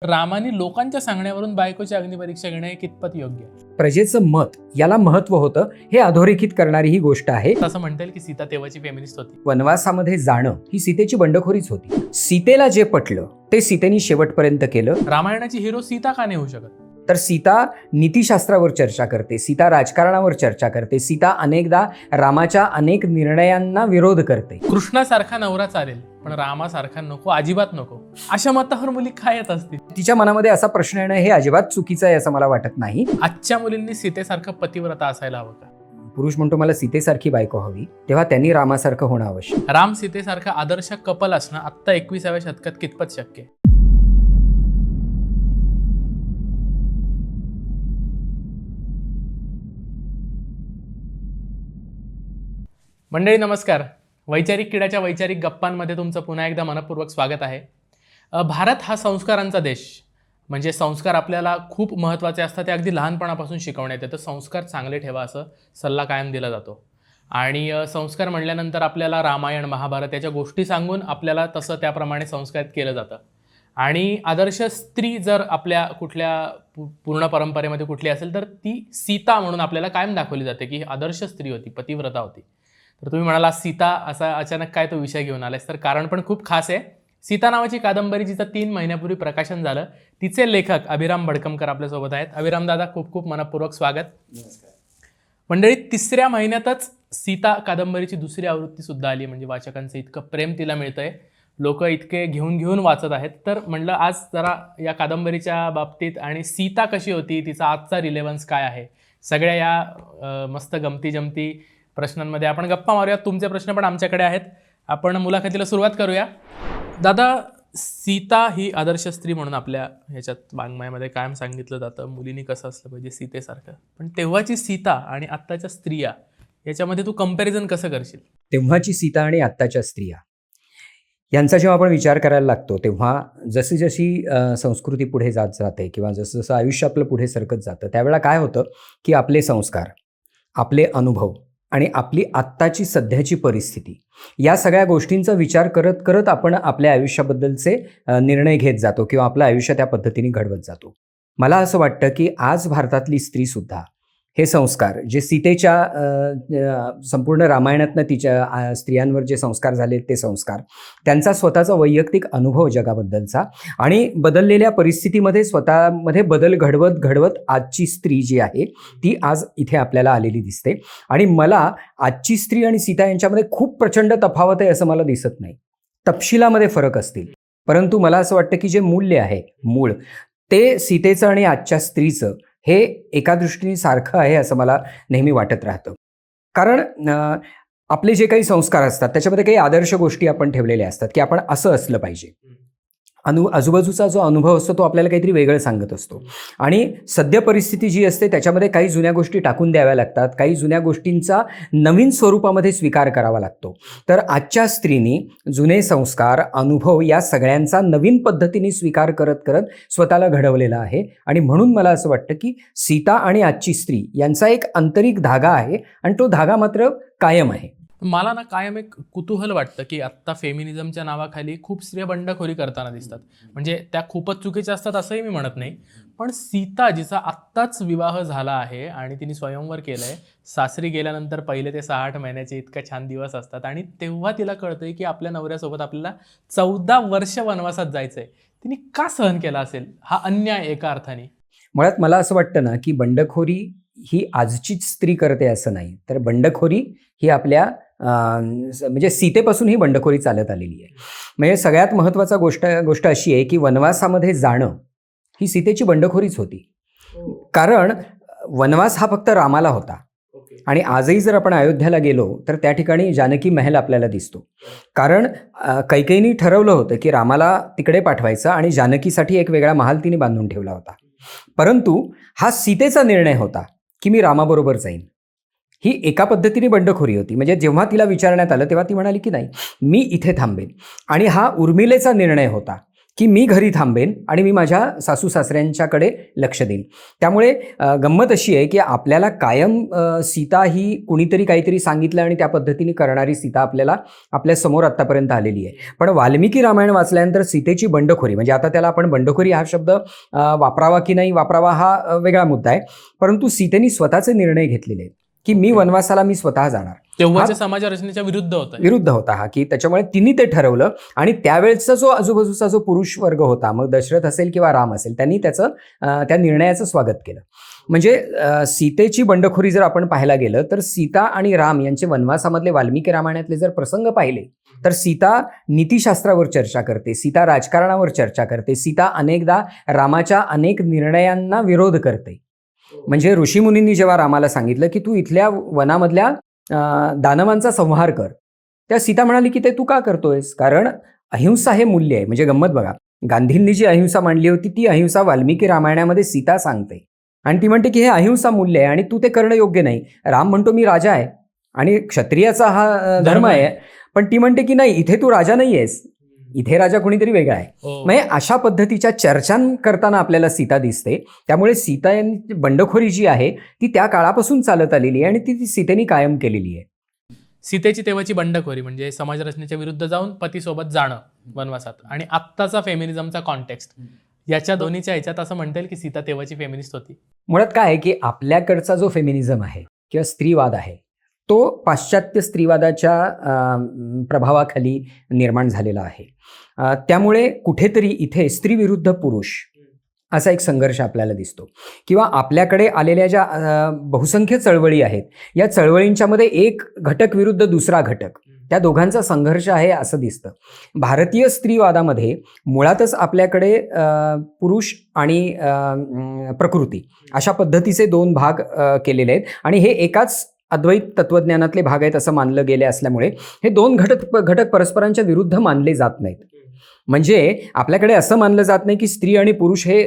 रामाने लोकांच्या सांगण्यावरून बायकोची अग्निपरीक्षा घेणे हे कितपत योग्य आहे? प्रजेचं मत याला महत्व होतं हे अधोरेखित करणारी ही गोष्ट आहे. असं म्हणता येईल की सीता तेव्हाची फेमिनिस्ट होती. वनवासामध्ये जाणं ही सीतेची बंडखोरीच होती. सीतेला जे पटलं ते सीतेनी शेवटपर्यंत केलं. रामायणाची हिरो सीता का नाही होऊ शकत? तर सीता नीतिशास्त्रावर चर्चा करते, सीता राजकारणावर चर्चा करते, सीता अनेकदा रामाच्या अनेक निर्णयांना विरोध करते. कृष्णासारखा नवरा चालेल पण रामासारखा नको, अजिबात नको, अशा मतावर मुली काय येत असतील? तिच्या मनामध्ये असा प्रश्न येणं हे अजिबात चुकीचं आहे असं मला वाटत नाही. आजच्या मुलींनी सीतेसारखं पतिव्रता असायला हवं का? पुरुष म्हणतो मला सीतेसारखी बायको हवी, तेव्हा त्यांनी रामासारखं होणं आवश्यक. राम सीतेसारखा आदर्श कपल असणं आत्ता 21व्या शतकात कितपत शक्य आहे? मंडळी नमस्कार. वैचारिक किड्याच्या वैचारिक गप्पांमध्ये तुमचं पुन्हा एकदा मनपूर्वक स्वागत आहे. भारत हा संस्कारांचा देश, म्हणजे संस्कार आपल्याला खूप महत्त्वाचे असतात. ते अगदी लहानपणापासून शिकवण्यात येतं. संस्कार चांगले ठेवा असं सल्ला कायम दिला जातो. आणि संस्कार म्हणल्यानंतर आपल्याला रामायण महाभारत याच्या गोष्टी सांगून आपल्याला तसं त्याप्रमाणे संस्कारित केलं जातं. आणि आदर्श स्त्री जर आपल्या कुठल्या पूर्ण परंपरेमध्ये कुठली असेल तर ती सीता म्हणून आपल्याला कायम दाखवली जाते की आदर्श स्त्री होती, पतिव्रता होती. तर तुम्ही म्हणाला सीता असा अचानक काय तो विषय घेऊन आलायस, तर कारण पण खूप खास आहे. सीता नावाची कादंबरी जिचं 3 महिन्यापूर्वी प्रकाशन झालं, तिचे लेखक अभिराम भडकमकर आपल्यासोबत आहेत. अभिराम दादा, खूप खूप मनपूर्वक स्वागत. मंडळी, 3ऱ्या महिन्यातच सीता कादंबरीची दुसरी आवृत्ती सुद्धा आली. म्हणजे वाचकांचं इतकं प्रेम तिला मिळतंय, लोक इतके घेऊन वाचत आहेत. तर म्हणलं आज जरा या कादंबरीच्या बाबतीत आणि सीता कशी होती, तिचा आजचा रिलेव्हन्स काय आहे, सगळ्या या मस्त गमती जमती प्रश्नांमध्ये आपण गप्पा मारूया. तुमचे प्रश्न पण आमच्याकडे आहेत. आपण मुलाखतीला सुरुवात करूया. दादा, सीता ही आदर्श स्त्री म्हणून आपल्या ह्याच्यात वाङ्मयामध्ये कायम सांगितलं जातं, मुलींनी कसं असलं पाहिजे सीतेसारखं. पण तेव्हाची सीता आणि आत्ताच्या स्त्रिया याच्यामध्ये तू कंपॅरिझन कसं करशील? तेव्हाची सीता आणि आत्ताच्या स्त्रिया यांचा जेव्हा आपण विचार करायला लागतो तेव्हा जशी जशी संस्कृती पुढे जात जाते किंवा जसं जसं आयुष्य आपलं पुढे सरकत जातं त्यावेळेला काय होतं की आपले संस्कार, आपले अनुभव आणि आपली आत्ताची सध्याची परिस्थिती या सगळ्या गोष्टींचा विचार करत करत आपण आपल्या आयुष्याबद्दलचे निर्णय घेत जातो किंवा आपलं आयुष्य त्या पद्धतीने घडवत जातो. मला असं वाटतं की आज भारतातली स्त्रीसुद्धा हे संस्कार जे सीतेच्या संपूर्ण रामायणातनं तिच्या स्त्रियांवर जे संस्कार झाले ते संस्कार, त्यांचा स्वतःचा वैयक्तिक अनुभव जगाबद्दलचा आणि बदललेल्या परिस्थितीमध्ये स्वतःमध्ये बदल घडवत आजची स्त्री जी आहे ती आज इथे आपल्याला आलेली दिसते. आणि मला आजची स्त्री आणि सीता यांच्यामध्ये खूप प्रचंड तफावत आहे असं मला दिसत नाही. तपशिलामध्ये फरक असतील, परंतु मला असं वाटतं की जे मूल्य आहे, मूळ, ते सीतेचं आणि आजच्या स्त्रीचं हे एका दृष्टीने सारखं आहे असं मला नेहमी वाटत राहतं. कारण आपले जे काही संस्कार असतात त्याच्यामध्ये काही आदर्श गोष्टी आपण ठेवलेल्या असतात की आपण असं असलं पाहिजे. आजूबाजूचा जो अनुभव असतो तो आपल्याला काहीतरी वेगळं सांगत असतो. आणि सद्य परिस्थिती जी असते त्याच्यामध्ये काही जुन्या गोष्टी टाकून द्याव्या लागतात, काही जुन्या गोष्टींचा नवीन स्वरूपामध्ये स्वीकार करावा लागतो. तर आजच्या स्त्रीनी जुने संस्कार, अनुभव या सगळ्यांचा नवीन पद्धतीने स्वीकार करत करत स्वतःला घडवलेला आहे. आणि म्हणून मला असं वाटतं की सीता आणि आजची स्त्री यांचा एक आंतरिक धागा आहे आणि तो धागा मात्र कायम आहे. मला ना कायम एक कुतूहल वाटतं की आत्ता फेमिनिझमच्या नावाखाली खूप स्त्रिया बंडखोरी करताना दिसतात. म्हणजे त्या खूपच चुकीच्या असतात असंही मी म्हणत नाही, पण सीता जिचा आत्ताच विवाह झाला आहे आणि तिने स्वयंवर केलं आहे, सासरी गेल्यानंतर पहिले ते 6-8 महिन्याचे इतकं छान दिवस असतात आणि तेव्हा तिला कळतंय की आपल्या नवऱ्यासोबत आपल्याला 14 वर्ष वनवासात जायचं आहे. तिने का सहन केला असेल हा अन्याय एका अर्थाने? मुळात मला असं वाटतं ना की बंडखोरी ही आजचीच स्त्री करते असं नाही, तर बंडखोरी ही आपल्या म्हणजे सीतेपासून ही बंडखोरी चालत आलेली आहे. म्हणजे सगळ्यात महत्त्वाचा गोष्ट अशी आहे की वनवासामध्ये जाणं ही सीतेची बंडखोरीच होती. कारण वनवास हा फक्त रामाला होता. आणि आजही जर आपण अयोध्याला गेलो तर त्या ठिकाणी जानकी महल आपल्याला दिसतो. कारण कैकेयीने ठरवलं होतं की रामाला तिकडे पाठवायचं आणि जानकीसाठी एक वेगळा महाल तिने बांधून ठेवला होता. परंतु हा सीतेचा निर्णय होता की मी रामाबरोबर जाईन. ही एका पद्धतीने बंडखोरी होती. म्हणजे जेव्हा तिला विचारण्यात आलं तेव्हा ती म्हणाली की नाही, मी इथे थांबेन. आणि हा उर्मिलेचा निर्णय होता की मी घरी थांबेन आणि मी माझ्या सासू सासऱ्यांच्याकडे लक्ष देईन. त्यामुळे गंमत अशी आहे की आपल्याला कायम सीता ही कुणीतरी काहीतरी सांगितलं आणि त्या पद्धतीने करणारी सीता आपल्याला आपल्या समोर आत्तापर्यंत आलेली आहे. पण वाल्मिकी रामायण वाचल्यानंतर सीतेची बंडखोरी, म्हणजे आता त्याला आपण बंडखोरी हा शब्द वापरावा की नाही वापरावा हा वेगळा मुद्दा आहे, परंतु सीतेने स्वतःचे निर्णय घेतलेले आहेत की मी वनवासाला मी स्वतः जाणार. तेव्हाच्या समाज रचनेच्या विरुद्ध होता हा, की त्याच्यामुळे तिने ते ठरवलं आणि त्यावेळेचा जो आजूबाजूचा जो पुरुष वर्ग होता, मग दशरथ असेल किंवा राम असेल, त्यांनी त्या निर्णयाचं स्वागत केलं. म्हणजे सीतेची बंडखोरी जर आपण पाहायला गेलं तर सीता आणि राम यांचे वनवासामधले वाल्मिकी रामायणातले जर प्रसंग पाहिले तर सीता नीतिशास्त्रावर चर्चा करते, सीता राजकारणावर चर्चा करते, सीता अनेकदा रामाच्या अनेक निर्णयांना विरोध करते. म्हणजे ऋषीमुनींनी जेव्हा रामाला सांगितलं की तू इथल्या वनामधल्या दानवांचा संहार कर, त्या सीता म्हणाली की ते तू का करतोयस, कारण अहिंसा हे मूल्य आहे. म्हणजे गंमत बघा, गांधींनी जी अहिंसा मांडली होती ती अहिंसा वाल्मिकी रामायणामध्ये सीता सांगते आणि ती म्हणते की हे अहिंसा मूल्य आहे आणि तू ते करणं योग्य नाही. राम म्हणतो मी राजा आहे आणि क्षत्रियाचा हा धर्म आहे, पण ती म्हणते की नाही, इथे तू राजा नाही आहेस, इथे राजा कोणीतरी वेगळा आहे. म्हणजे अशा पद्धतीच्या चर्चा करताना आपल्याला सीता दिसते. त्यामुळे सीता यांनी बंडखोरी जी आहे ती त्या काळापासून चालत आलेली आहे आणि ती सीतेने कायम केलेली आहे. सीतेची तेव्हाची बंडखोरी म्हणजे समाज रचनेच्या विरुद्ध जाऊन पतीसोबत जाणं वनवासात, आणि आत्ताचा फेमिनिझमचा कॉन्टेक्स्ट, याच्या दोन्हीच्या ह्याच्यात असं म्हणता येईल की सीता तेव्हाची फेमिनिस्ट होती. मुळात काय आहे की आपल्याकडचा जो फेमिनिझम आहे किंवा स्त्रीवाद आहे तो पाश्चात्य स्त्रीवादाच्या प्रभावाखाली निर्माण झालेला आहे. त्यामुळे कुठेतरी इथे स्त्री विरुद्ध पुरुष असा एक संघर्ष आपल्याला दिसतो. किंवा आपल्याकडे आलेल्या ज्या बहुसंख्य चळवळी आहेत, या चळवळींच्यामध्ये एक घटक विरुद्ध दुसरा घटक, त्या दोघांचा संघर्ष आहे असं दिसतं. भारतीय स्त्रीवादामध्ये मुळातच आपल्याकडे पुरुष आणि प्रकृती अशा पद्धतीचे दोन भाग केलेले आहेत आणि हे एकाच अद्वैत तत्वज्ञानातले भाग आहेत असं मानलं गेले असल्यामुळे हे दोन घटक परस्परांच्या विरुद्ध मानले जात नाहीत. म्हणजे आपल्याकडे असं मानलं जात नाही की स्त्री आणि पुरुष हे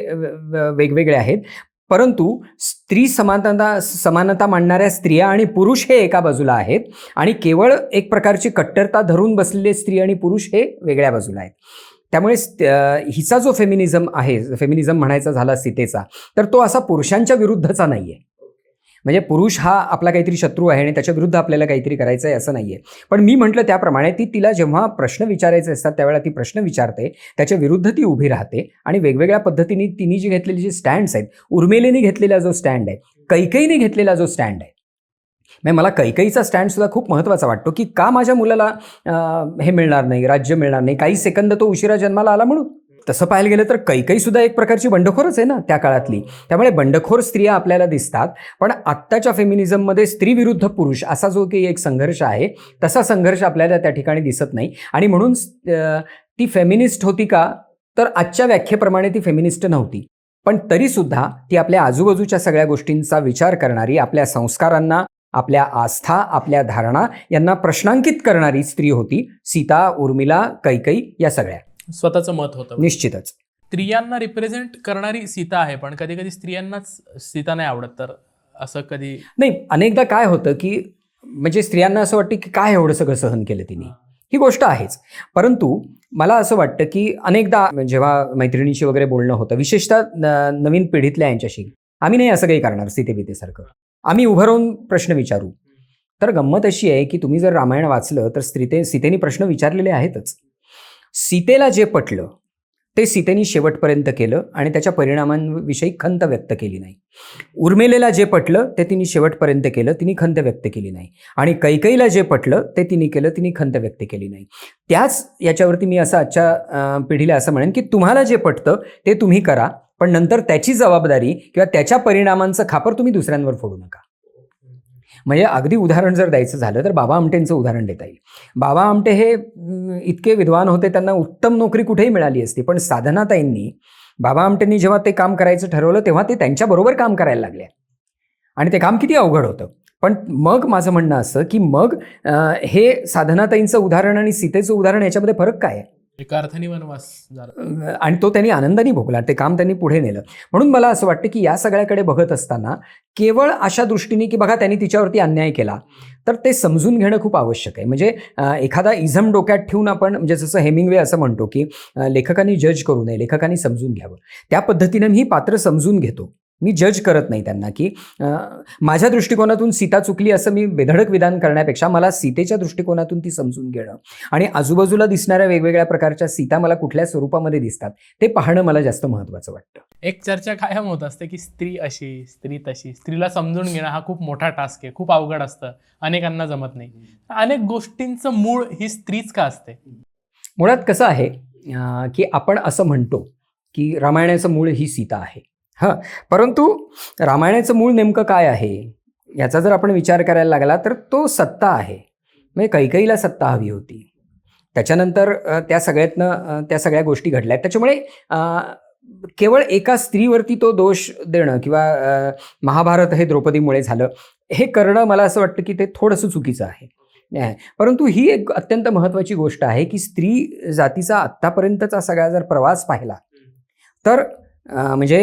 वेगवेगळे आहेत, परंतु स्त्री समानता मांडणाऱ्या स्त्रिया आणि पुरुष हे एका बाजूला आहेत आणि केवळ एक प्रकारची कट्टरता धरून बसलेले स्त्री आणि पुरुष हे वेगळ्या बाजूला आहेत. त्यामुळे हिचा जो फेमिनिझम आहे, फेमिनिझम म्हणायचा झाला सीतेचा, तर तो असा पुरुषांच्या विरुद्धचा नाही आहे. म्हणजे पुरुष हा आपला काहीतरी शत्रू आहे आणि त्याच्या विरुद्ध आपल्याला काहीतरी करायचं आहे असं नाही आहे. पण मी म्हटलं त्याप्रमाणे तिला जेव्हा प्रश्न विचारायचे असतात त्यावेळेला ती प्रश्न विचारते, त्याच्या विरुद्ध ती उभी राहते आणि वेगवेगळ्या पद्धतीने तिने जी घेतलेली जी स्टँड्स आहेत, उर्मिलेने घेतलेला जो स्टँड आहे, कैकेयीने घेतलेला जो स्टँड आहे, म्हणजे मला कैकेयीचा स्टँड सुद्धा खूप महत्त्वाचा वाटतो की का माझ्या मुलाला हे मिळणार नाही, राज्य मिळणार नाही, काही सेकंद तो उशिरा जन्माला आला म्हणून. तसं पाहायला गेलं तर कैकेयी सुद्धा एक प्रकारची बंडखोरच आहे ना त्या काळातली. त्यामुळे बंडखोर स्त्रिया आपल्याला दिसतात, पण आत्ताच्या फेमिनिझममध्ये स्त्री विरुद्ध पुरुष असा जो की एक संघर्ष आहे तसा संघर्ष आपल्याला त्या ठिकाणी दिसत नाही. आणि म्हणून ती फेमिनिस्ट होती का, तर आजच्या व्याख्येप्रमाणे ती फेमिनिस्ट नव्हती, पण तरीसुद्धा ती आपल्या आजूबाजूच्या सगळ्या गोष्टींचा विचार करणारी, आपल्या संस्कारांना, आपल्या आस्था, आपल्या धारणा यांना प्रश्नांकित करणारी स्त्री होती. सीता, उर्मिला, कैकेयी या सगळ्या स्वतःचं मत होतं. निश्चितच स्त्रियांना रिप्रेझेंट करणारी सीता आहे, पण कधी कधी स्त्रियांनाच सीता नाही आवडत, तर असं कधी नाही. अनेकदा काय होतं की म्हणजे स्त्रियांना असं वाटतं की काय एवढं सगळं सहन केलं तिने, ही गोष्ट आहेच. परंतु मला असं वाटतं की अनेकदा जेव्हा मैत्रिणीशी वगैरे बोलणं होतं, विशेषतः नवीन पिढीतल्या यांच्याशी, आम्ही नाही असं काही करणार सीतेबीतेसारखं, आम्ही उभं राहून प्रश्न विचारू. तर गंमत अशी आहे की तुम्ही जर रामायण वाचलं तर सीतेने प्रश्न विचारलेले आहेतच. सीतेला जे पटलं ते सीतेने शेवटपर्यंत केलं आणि त्याच्या परिणामांविषयी खंत व्यक्त केली नाही. उर्मिलेला जे पटलं ते तिने शेवटपर्यंत केलं, तिने खंत व्यक्त केली नाही. आणि कैकेयीला जे पटलं ते तिने केलं, तिने खंत व्यक्त केली नाही. त्याच याच्यावरती मी असं आजच्या पिढीला असं म्हणेन की तुम्हाला जे पटतं ते तुम्ही करा, पण नंतर त्याची जबाबदारी किंवा त्याच्या परिणामांचं खापर तुम्ही दुसऱ्यांवर फोडू नका. म्हणजे अगदी उदाहरण जर द्यायचं झालं तर बाबा आमटेंचं उदाहरण देता येईल. बाबा आमटे हे इतके विद्वान होते, त्यांना उत्तम नोकरी कुठेही मिळाली असती, पण साधनाताईंनी, बाबा आमटेंनी जेव्हा ते काम करायचं ठरवलं तेव्हा ते त्यांच्याबरोबर काम करायला लागले आणि ते काम किती अवघड होतं. पण मग माझं म्हणणं असं की मग हे साधनाताईंचं उदाहरण आणि सीतेचं उदाहरण याच्यामध्ये फरक काय आहे. एका अर्थाने वनवास झाला. आणि तो त्यांनी आनंदाने भोगला, ते काम त्यांनी पुढे नेलं. म्हणून मला असं वाटतं की या सगळ्याकडे बघत असताना केवळ अशा दृष्टीने की बघा त्यांनी तिच्यावरती अन्याय केला, तर ते समजून घेणं खूप आवश्यक आहे. म्हणजे एखादा इझम डोक्यात ठेवून आपण, म्हणजे जसं हेमिंग्वे असं म्हणतो की लेखकांनी जज करू नये, लेखकांनी समजून घ्यावं. त्या पद्धतीनं मी पात्र समजून घेतो, मी जज करत नाही त्यांना की माझ्या दृष्टिकोनातून सीता चुकली असं मी बेधडक विधान करण्यापेक्षा मला सीतेच्या दृष्टिकोनातून ती समजून घेणं आणि आजूबाजूला दिसणाऱ्या वेगवेगळ्या प्रकारच्या सीता मला कुठल्या स्वरूपामध्ये दिसतात ते पाहणं मला जास्त महत्त्वाचं वाटतं. एक चर्चा कायम होत असते की स्त्री अशी, स्त्री तशी. स्त्रीला समजून घेणं हा खूप मोठा टास्क आहे, खूप अवघड असतं, अनेकांना जमत नाही. अनेक गोष्टींचं मूळ ही स्त्रीच का असते? मुळात कसं आहे की आपण असं म्हणतो की रामायणाचं मूळ ही सीता आहे. हां, परंतु रामायणाचं मूळ नेमकं काय आहे याचा जर आपण विचार करायला लागला तर तो सत्ता आहे. म्हणजे कैकेयीला सत्ता हवी होती. त्याच्यानंतर त्या सगळ्यातनं त्या सगळ्या गोष्टी घडल्या. त्याच्यामुळे केवळ एका स्त्रीवरती तो दोष देणं किंवा महाभारत हे द्रौपदीमुळे झालं हे करणं मला असं वाटतं की ते थोडंसं चुकीचं आहे. परंतु ही एक अत्यंत महत्त्वाची गोष्ट आहे की स्त्री जातीचा आत्तापर्यंतचा सगळा जर प्रवास पाहिला तर म्हणजे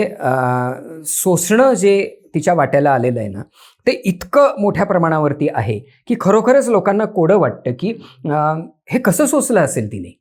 शोषणं जे तिच्या वाट्याला आलेलं आहे ना ते इतकं मोठ्या प्रमाणावरती आहे की खरोखरच लोकांना कोडं वाटतं की हे कसं सोसलं असेल तिने.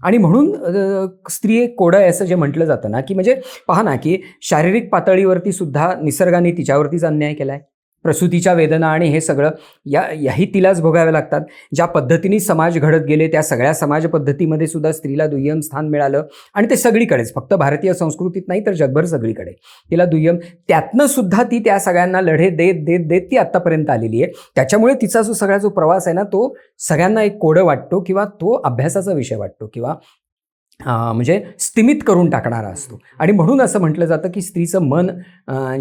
आणि म्हणून स्त्री एक कोडं आहे असं जे म्हटलं जातं ना की म्हणजे पहा ना की शारीरिक पातळीवरती सुद्धा निसर्गाने तिच्यावरतीच अन्याय केला आहे. प्रसूतीच्या वेदना आणि हे सगळं याही तिलाच भोगाव्या लागतात. ज्या पद्धतीने समाज घडत गेले त्या सगळ्या समाज पद्धतीमध्ये सुद्धा स्त्रीला दुय्यम स्थान मिळालं आणि ते सगळीकडेच, फक्त भारतीय संस्कृतीत नाही तर जगभर सगळीकडे तिला दुय्यम. त्यातनं सुद्धा ती त्या सगळ्यांना लढे देत देत देत ती आत्तापर्यंत आलेली आहे. त्याच्यामुळे तिचा जो सगळा जो प्रवास आहे ना तो सगळ्यांना एक कोडं वाटतो किंवा तो अभ्यासाचा विषय वाटतो किंवा म्हणजे स्तिमित करून टाकणारा असतो. आणि म्हणून असं म्हटलं जातं की स्त्रीचं मन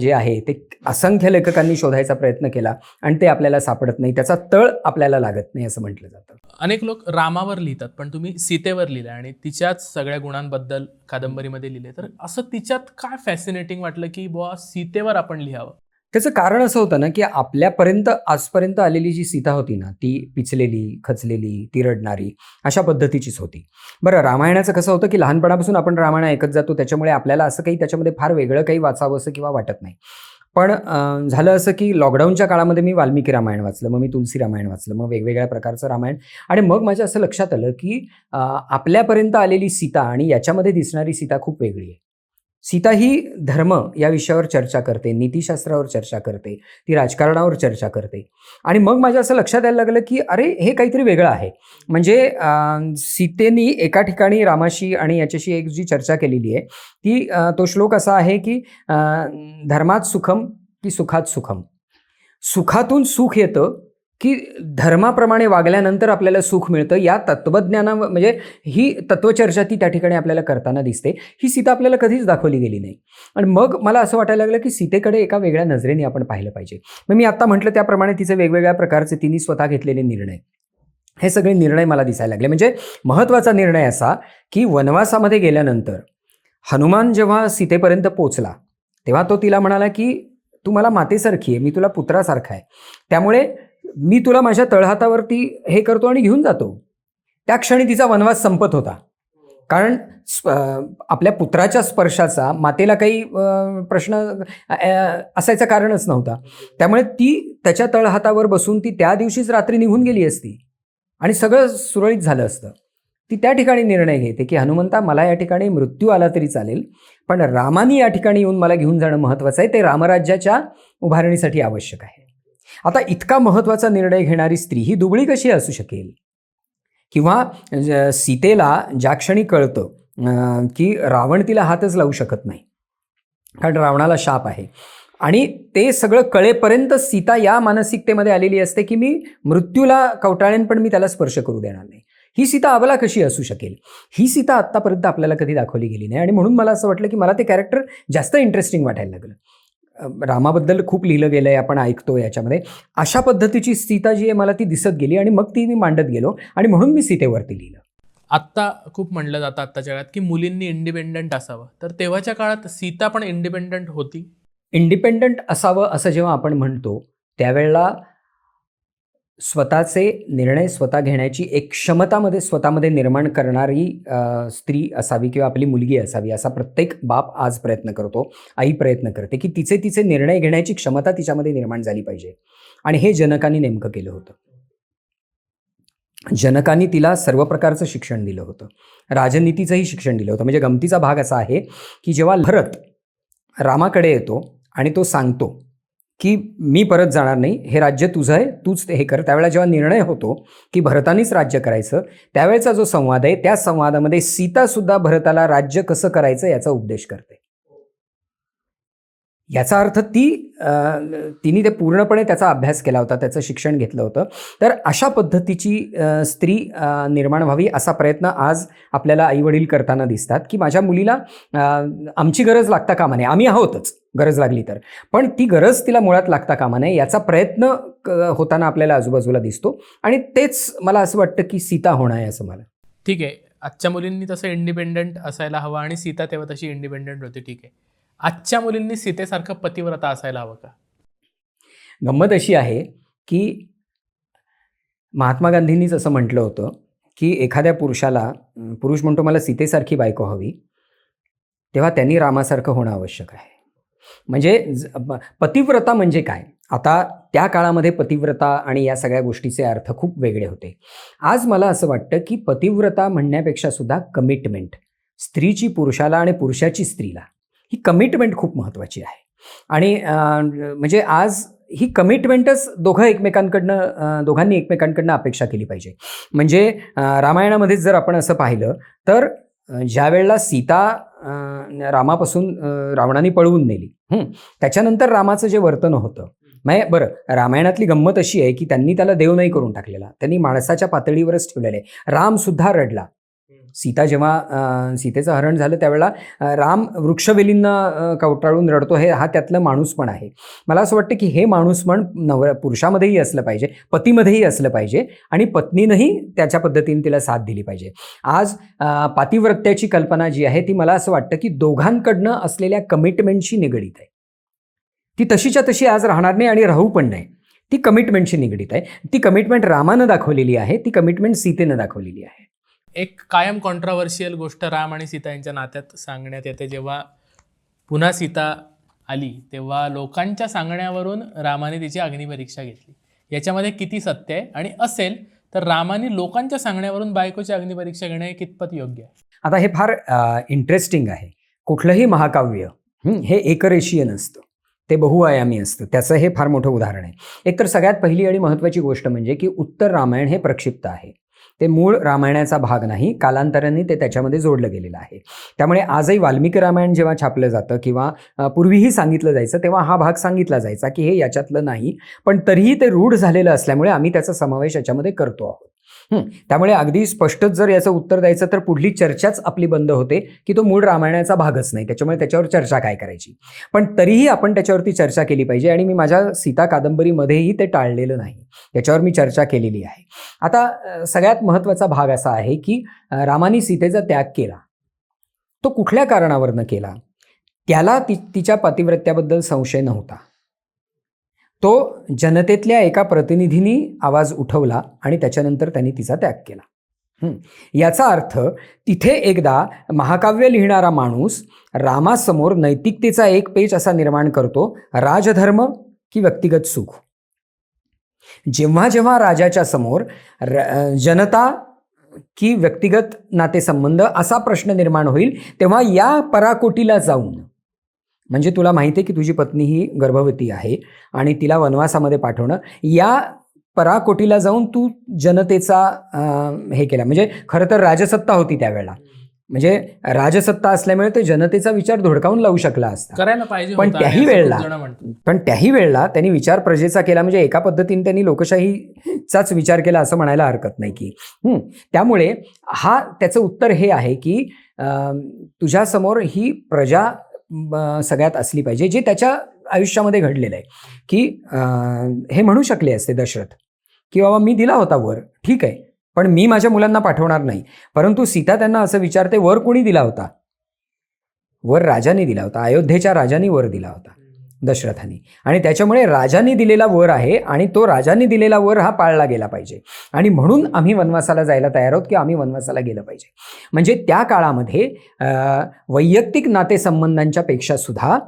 जे आहे ते असंख्य लेखकांनी शोधायचा प्रयत्न केला आणि ते आपल्याला सापडत नाही, त्याचा तळ आपल्याला लागत नाही असं म्हटलं जातं. अनेक लोक रामावर लिहितात, पण तुम्ही सीतेवर लिहिलं आणि तिच्याच सगळ्या गुणांबद्दल कादंबरीमध्ये लिहिले, तर असं तिच्यात काय फॅसिनेटिंग वाटलं की बुवा सीतेवर आपण लिहावं? त्याचं कारण असं होतं ना की आपल्यापर्यंत आजपर्यंत आलेली जी सीता होती ना ती पिचलेली, खचलेली, ती रडणारी अशा पद्धतीचीच होती. बरं, रामायणाचं कसं होतं की लहानपणापासून आपण रामायण ऐकत जातो, त्याच्यामुळे आपल्याला असं काही त्याच्यामध्ये फार वेगळं काही वाचावं असं किंवा वाटत नाही. पण झालं असं की लॉकडाऊनच्या काळामध्ये मी वाल्मिकी रामायण वाचलं, मग मी तुलसी रामायण वाचलं, मग वेगवेगळ्या प्रकारचं रामायण. आणि मग माझ्या असं लक्षात आलं की आपल्यापर्यंत आलेली सीता आणि याच्यामध्ये दिसणारी सीता खूप वेगळी आहे. सीता ही धर्म या विषयावर चर्चा करते, नीतिशास्त्रावर चर्चा करते, ती राजकारणावर चर्चा करते. आणि मग माझ्या असं लक्षात यायला लागलं की अरे हे काहीतरी वेगळं आहे. म्हणजे सीतेनी एका ठिकाणी रामाशी आणि याच्याशी एक जी चर्चा केलेली आहे ती तो श्लोक असा आहे की धर्मात सुखम की सुखात सुखम. सुखातून सुख येतं की धर्माप्रमाणे वागल्यानंतर आपल्याला सुख मिळतं. या तत्त्वज्ञानावर म्हणजे ही तत्वचर्चा ती त्या ठिकाणी आपल्याला करताना दिसते. ही सीता आपल्याला कधीच दाखवली गेली नाही. आणि मग मला असं वाटायला लागलं की सीतेकडे एका वेगळ्या नजरेने आपण पाहिलं पाहिजे. मग मी आत्ता म्हटलं त्याप्रमाणे तिचे वेगवेगळ्या प्रकारचे तिने स्वतः घेतलेले निर्णय, हे सगळे निर्णय मला दिसायला लागले. म्हणजे महत्त्वाचा निर्णय असा की वनवासामध्ये गेल्यानंतर हनुमान जेव्हा सीतेपर्यंत पोचला तेव्हा तो तिला म्हणाला की तू मला मातेसारखी आहे, मी तुला पुत्रासारखा आहे, त्यामुळे मी तुला माझ्या तळहातावरती हे करतो आणि घेऊन जातो. त्या क्षणी तिचा वनवास संपत होता. कारण आपल्या पुत्राच्या स्पर्शाचा मातेला काही प्रश्न असायचं कारणच नव्हता. त्यामुळे ती त्याच्या तळहातावर बसून ती त्या दिवशीच रात्री निघून गेली असती आणि सगळं सुरळीत झालं असतं. ती त्या ठिकाणी निर्णय घेते की हनुमंता मला या ठिकाणी मृत्यू आला तरी चालेल, पण रामानी या ठिकाणी येऊन मला घेऊन जाणं महत्त्वाचं आहे, ते रामराज्याच्या उभारणीसाठी आवश्यक आहे. आता इतका महत्त्वाचा निर्णय घेणारी स्त्री ही दुबळी कशी असू शकेल? किंवा सीतेला ज्या क्षणी कळतं की रावण तिला हातच लावू शकत नाही कारण रावणाला शाप आहे आणि ते सगळं कळेपर्यंत सीता या मानसिकतेमध्ये आलेली असते की मी मृत्यूला कवटाळेन पण मी त्याला स्पर्श करू देणार नाही. ही सीता अबला कशी असू शकेल? ही सीता आत्तापर्यंत आपल्याला कधी दाखवली गेली नाही. आणि म्हणून मला असं वाटलं की मला ते कॅरेक्टर जास्त इंटरेस्टिंग वाटायला लागलं. रामाबद्दल खूप लिहिलं गेलं आहे, आपण ऐकतो याच्यामध्ये. अशा पद्धतीची सीता जी आहे मला ती दिसत गेली आणि मग ती मी मांडत गेलो आणि म्हणून मी सीतेवरती लिहिलं. आत्ता खूप म्हणलं जातं आत्ताच्या काळात की मुलींनी इंडिपेंडंट असावं, तर तेव्हाच्या काळात सीता पण इंडिपेंडंट होती? इंडिपेंडंट असावं असं जेव्हा आपण म्हणतो त्यावेळेला स्वतःचे निर्णय स्वतः घेण्याची एक क्षमतामध्ये स्वतःमध्ये निर्माण करणारी स्त्री असावी किंवा आपली मुलगी असावी असा प्रत्येक बाप आज प्रयत्न करतो, आई प्रयत्न करते की तिचे निर्णय घेण्याची क्षमता तिच्यामध्ये निर्माण झाली पाहिजे. आणि हे जनकाने नेमकं केलं होतं. जनकाने तिला सर्व प्रकारचं शिक्षण दिलं होतं, राजनीतीचंही शिक्षण दिलं होतं. म्हणजे गमतीचा भाग असा आहे की जेव्हा भरत रामाकडे येतो आणि तो सांगतो की मी परत जाणार नाही, हे राज्य तुझं आहे, तूच हे कर, त्यावेळेला जेव्हा निर्णय होतो की भरतानेच राज्य करायचं, त्यावेळेचा जो संवाद आहे त्या संवादामध्ये सीतासुद्धा भरताला राज्य कसं करायचं याचा उपदेश करते. याचा अर्थ तिने ते पूर्णपणे त्याचा अभ्यास केला होता, त्याचं शिक्षण घेतलं होतं. तर अशा पद्धतीची स्त्री निर्माण व्हावी असा प्रयत्न आज आपल्याला आईवडील करताना दिसतात की माझ्या मुलीला आमची गरज लागता कामा नये, आम्ही आहोतच गरज लागली तर, पण ती गरज तिला मुळात लागता कामा नये याचा प्रयत्न होताना आपल्याला आजूबाजूला दिसतो. आणि तेच मला असं वाटतं की सीता होणं आहे असं मला. ठीक आहे, आजच्या मुलींनी तसं इंडिपेंडंट असायला हवं आणि सीता तेव्हा तशी इंडिपेंडंट होती. ठीक आहे, आजच्या मुलींनी सीतेसारखं पतिव्रता असायला हवं का? गंमत अशी आहे की महात्मा गांधींनीच असं म्हटलं होतं की एखाद्या पुरुषाला, पुरुष म्हणतो मला सीतेसारखी बायको हवी, तेव्हा त्यांनी रामासारखं होणं आवश्यक आहे. म्हणजे पतिव्रता म्हणजे काय? आता त्या काळामध्ये पतिव्रता आणि या सगळ्या गोष्टीचे अर्थ खूप वेगळे होते. आज मला असं वाटतं की पतिव्रता म्हणण्यापेक्षा सुद्धा कमिटमेंट, स्त्रीची पुरुषाला आणि पुरुषाची स्त्रीला, ही कमिटमेंट खूप महत्त्वाची आहे. आणि म्हणजे आज ही कमिटमेंटच दोघांनी एकमेकांकडनं अपेक्षा केली पाहिजे. म्हणजे रामायणामध्ये जर आपण असं पाहिलं तर ज्या वेळेला सीता रामापासून रावणाने पळवून नेली, त्याच्यानंतर रामाचं जे वर्तन होतं, म्हणजे बरं रामायणातली गंमत अशी आहे की त्यांनी त्याला देव नाही करून टाकलेला, त्यांनी माणसाच्या पातळीवरच ठेवलेलं आहे. राम सुद्धा रडला. सीता जेव्हा सीतेचं हरण झालं त्यावेळेला राम वृक्षवेलींना कवटाळून रडतो, हा त्यातलं माणूस पण आहे. मला असं वाटतं की हे माणूस पण पुरुषामध्येही असलं पाहिजे, पतीमध्येही असलं पाहिजे आणि पत्नीनंही त्याच्या पद्धतीने तिला साथ दिली पाहिजे. आज पातिव्रत्याची कल्पना जी आहे ती मला असं वाटतं की दोघांकडनं असलेल्या कमिटमेंटशी निगडीत आहे. ती तशीच्या तशी आज राहणार नाही आणि राहू पण नाही, ती कमिटमेंटशी निगडीत आहे. ती कमिटमेंट रामानं दाखवलेली आहे, ती कमिटमेंट सीतेनं दाखवलेली आहे. एक कायम कॉन्ट्राव्हर्शियल गोष्ट राम आणि सीता यांच्या नात्यात सांगण्यात येते. जेव्हा पुन्हा सीता आली तेव्हा लोकांच्या सांगण्यावरून रामाने तिची अग्निपरीक्षा घेतली. याच्यामध्ये किती सत्य आहे? आणि असेल तर रामाने लोकांच्या सांगण्यावरून बायकोची अग्निपरीक्षा घेणं हे कितपत योग्य आहे? आता हे फार इंटरेस्टिंग आहे. कुठलंही महाकाव्य हे एकरेषीय नसतं, ते बहुआयामी असतं. त्याचं हे फार मोठं उदाहरण आहे. एकतर सगळ्यात पहिली आणि महत्त्वाची गोष्ट म्हणजे की उत्तर रामायण हे प्रक्षिप्त आहे, ते मूळ रामायणाचा भाग नाही, कालांतराने ते त्याच्यामध्ये जोडलं गेलेलं आहे. त्यामुळे आजही वाल्मिकी रामायण जेव्हा छापलं जातं किंवा पूर्वीही सांगितलं जायचं तेव्हा हा भाग सांगितला जायचा की हे याच्यातलं नाही, पण तरीही ते रूढ झालेलं असल्यामुळे आम्ही त्याचा समावेश याच्यामध्ये करतो आहोत. त्यामुळे अगदी स्पष्टच जर याचं उत्तर द्यायचं तर पुढली चर्चाच आपली बंद होते की तो मूळ रामायणाचा भागच नाही, त्याच्यामुळे त्याच्यावर चर्चा काय करायची. पण तरीही आपण त्याच्यावरती चर्चा केली पाहिजे आणि मी माझ्या सीता कादंबरीमध्येही ते टाळलेलं नाही, त्याच्यावर मी चर्चा केलेली आहे. आता सगळ्यात महत्त्वाचा भाग असा आहे की रामाने सीतेचा त्याग केला, तो कुठल्या कारणावरनं केला? त्याला तिच्या पतिव्रत्याबद्दल संशय नव्हता. तो जनतेतल्या एका प्रतिनिधींनी आवाज उठवला आणि त्याच्यानंतर त्यांनी तिचा त्याग केला. याचा अर्थ तिथे एकदा महाकाव्य लिहिणारा माणूस रामासमोर नैतिकतेचा एक पेच असा निर्माण करतो, राजधर्म की व्यक्तिगत सुख. जेव्हा जेव्हा राजाच्या समोर जनता की व्यक्तिगत नातेसंबंध असा प्रश्न निर्माण होईल तेव्हा या पराकोटीला जाऊन, म्हणजे तुला माहिती आहे की तुझी पत्नी ही गर्भवती आहे आणि तिला वनवासामध्ये पाठवणं, या पराकोटीला जाऊन तू जनतेचा हे केला. म्हणजे खरं तर राजसत्ता होती त्यावेळेला, म्हणजे राजसत्ता असल्यामुळे ते जनतेचा विचार धोडकावून लावू शकला असता, करायला पाहिजे. पण त्याही वेळेला त्यांनी विचार प्रजेचा केला. म्हणजे एका पद्धतीने त्यांनी लोकशाहीचाच विचार केला असं म्हणायला हरकत नाही की. त्यामुळे त्याचं उत्तर हे आहे की तुझ्यासमोर ही प्रजा सगळ्यात असली पाहिजे, जे त्याच्या आयुष्यामध्ये घडलेलं आहे. की हे म्हणू शकले असते दशरथ की बाबा मी दिला होता वर, ठीक आहे, पण मी माझ्या मुलांना पाठवणार नाही. परंतु सीता त्यांना असं विचारते, वर कोणी दिला होता? वर राजाने दिला होता, अयोध्येच्या राजाने वर दिला होता. दशरथाने. आणि त्याच्यामुळे राजांनी दिलेला वर आहे आणि तो राजांनी दिलेला वर हा पाळला गेला पाहिजे. आणि म्हणून आम्ही वनवासाला जायला तयार आहोत, की आम्ही वनवासाला गेलं पाहिजे. म्हणजे त्या काळामध्ये वैयक्तिक नातेसंबंधांच्या पेक्षा सुद्धा